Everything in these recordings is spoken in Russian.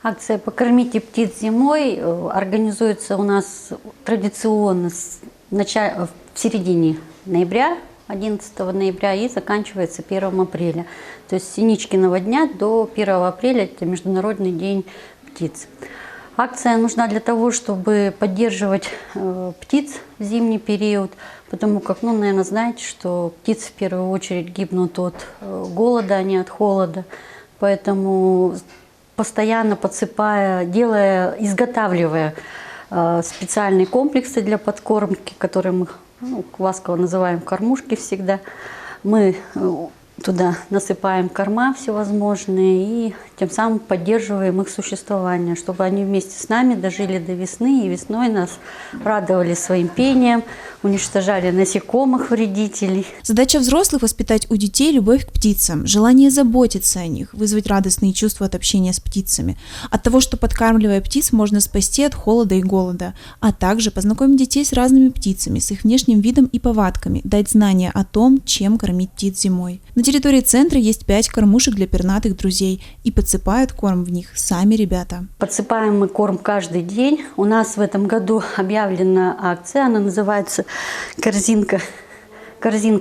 Акция «Покормите птиц зимой» организуется у нас традиционно в середине ноября, 11 ноября, и заканчивается 1 апреля. То есть с Синичкиного дня до 1 апреля – это Международный день птиц. Акция нужна для того, чтобы поддерживать птиц в зимний период, потому как, наверное, знаете, что птицы в первую очередь гибнут от голода, а не от холода. Поэтому постоянно подсыпая, изготавливая специальные комплексы для подкормки, которые мы ласково называем кормушки всегда, мы туда насыпаем корма всевозможные и тем самым поддерживаем их существование, чтобы они вместе с нами дожили до весны, и весной нас радовали своим пением, уничтожали насекомых, вредителей. Задача взрослых – воспитать у детей любовь к птицам, желание заботиться о них, вызвать радостные чувства от общения с птицами, от того, что подкармливая птиц, можно спасти от холода и голода, а также познакомить детей с разными птицами, с их внешним видом и повадками, дать знания о том, чем кормить птиц зимой. На территории центра есть 5 кормушек для пернатых друзей, и подсыпают корм в них сами ребята. Подсыпаем мы корм каждый день. У нас в этом году объявлена акция, она называется «Корзинка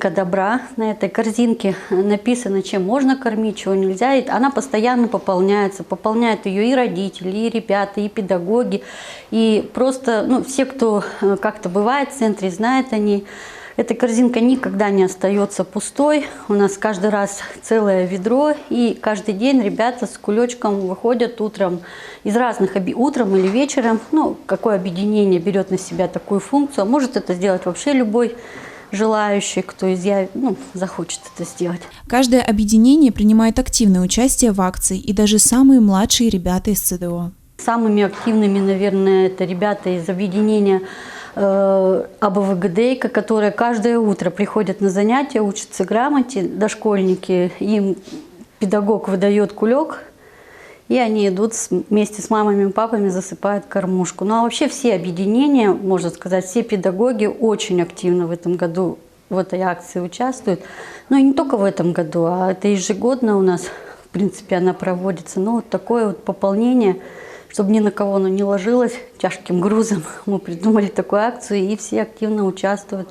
добра». На этой корзинке написано, чем можно кормить, чего нельзя. И она постоянно пополняется. Пополняют ее и родители, и ребята, и педагоги. И просто все, кто как-то бывает в центре, знают о ней. Эта корзинка никогда не остается пустой. У нас каждый раз целое ведро, и каждый день ребята с кулечком выходят утром из разных утром или вечером. Какое объединение берет на себя такую функцию? Может это сделать вообще любой желающий, кто захочет это сделать. Каждое объединение принимает активное участие в акции, и даже самые младшие ребята из ЦДО. Самыми активными, наверное, это ребята из объединения АБВГДейка, которые каждое утро приходят на занятия, учатся грамоте, дошкольники, им педагог выдает кулек, и они идут вместе с мамами и папами, засыпают кормушку. А вообще все объединения, можно сказать, все педагоги очень активно в этом году в этой акции участвуют. И не только в этом году, а это ежегодно у нас, в принципе, она проводится. Такое пополнение, чтобы ни на кого оно не ложилось тяжким грузом, мы придумали такую акцию, и все активно участвуют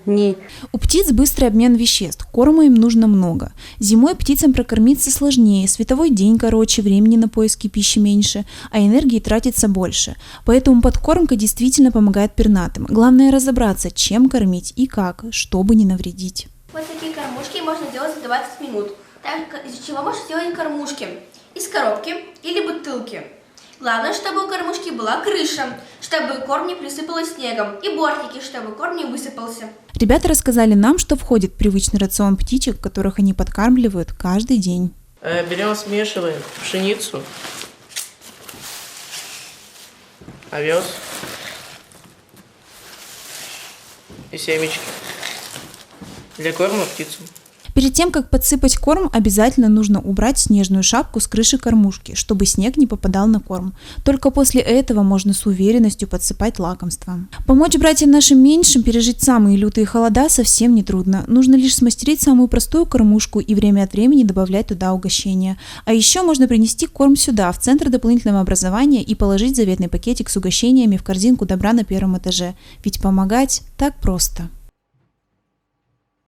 в ней. У птиц быстрый обмен веществ, корма им нужно много. Зимой птицам прокормиться сложнее, световой день короче, времени на поиски пищи меньше, а энергии тратится больше. Поэтому подкормка действительно помогает пернатым. Главное разобраться, чем кормить и как, чтобы не навредить. Вот такие кормушки можно делать за 20 минут. Из чего можно сделать кормушки? Из коробки или бутылки. Главное, чтобы у кормушки была крыша, чтобы корм не присыпалось снегом, и бортики, чтобы корм не высыпался. Ребята рассказали нам, что входит в привычный рацион птичек, которых они подкармливают каждый день. Берем, смешиваем пшеницу, овес и семечки для корма птицам. Перед тем, как подсыпать корм, обязательно нужно убрать снежную шапку с крыши кормушки, чтобы снег не попадал на корм. Только после этого можно с уверенностью подсыпать лакомство. Помочь братьям нашим меньшим пережить самые лютые холода совсем не трудно. Нужно лишь смастерить самую простую кормушку и время от времени добавлять туда угощения. А еще можно принести корм сюда, в Центр дополнительного образования, и положить заветный пакетик с угощениями в корзинку добра на 1-м этаже. Ведь помогать так просто.